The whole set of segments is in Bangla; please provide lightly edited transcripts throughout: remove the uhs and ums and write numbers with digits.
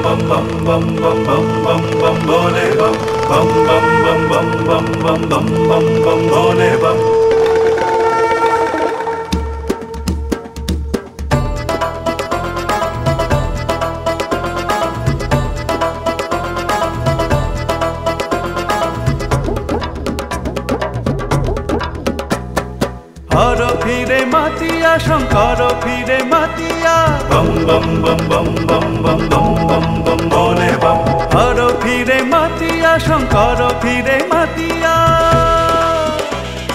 bum bum bum bum bum bum bum bole bum bum bum bum bum bum bum bum bum bum bole bum हर फिरे मातिया शंकर फिरे मातिया bum bum bum bum bum bum bum bum bum bole bum हर फिरे मातिया शंकर फिरे मातिया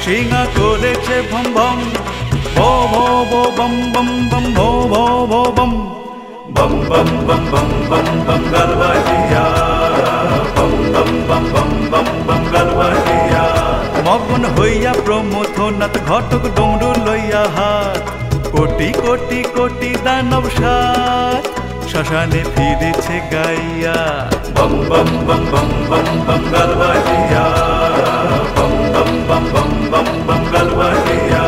सिंहा करेছে भम भम भो भो भो बम बम बम भो भो भो बम bum bum bum bum bum bum galvaiya bum bum bum bum bum bum galvaiya মগন হইয়া প্রমথনাথ ঘটক ডমরু লইয়া হাত কোটি কোটি কোটি দানব সাত শ্মশানে ফিরেছে গাইয়া bum bum bum bum bum bum galvaiya bum bum bum bum bum bum galvaiya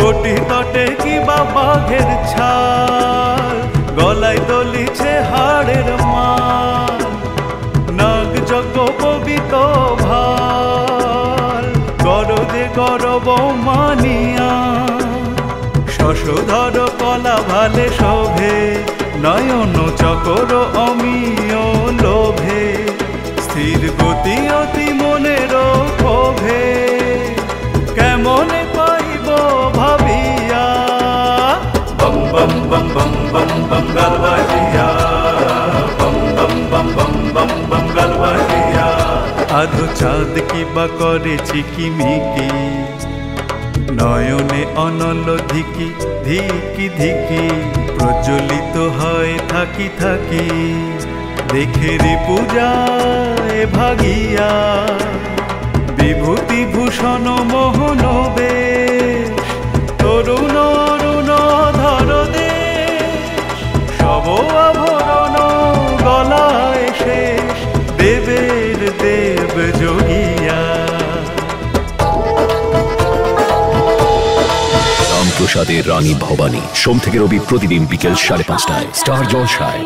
কোটি তটে কি বা বাঘের ছাল গলায় দলিছে হাড়ের মাল নাগ যজ্ঞ পবিত ভাল গরদে গরব মানিয়া শশধর কলা ভালে শোভে নয়ন চকর অমিয় লোভে স্থির গতি অতি মনের ক্ষোভে কেমনে পাইব ভাবিয়া bum bum bum bum bum bum galvaiya bum bum bum bum bum bum galvaiya আধো চাঁদ কি বা করে ঝিকিমিকি নয়নে অনল ধিকি ধিকি ধিকি প্রজ্বলিত হয় থাকি থাকি দেখে রে পূজায় ভাগিয়া বিভূতি ভূষণ মোহন বেশ তরুণ অরুণ ধর দেশ সব আভরণ গলায় শেষ দেবের দেব যোগিয়া রামপ্রসাদের রানী ভবানী সোম থেকে রবি প্রতিদিন বিকেল 5:30টায় স্টার জলসায়।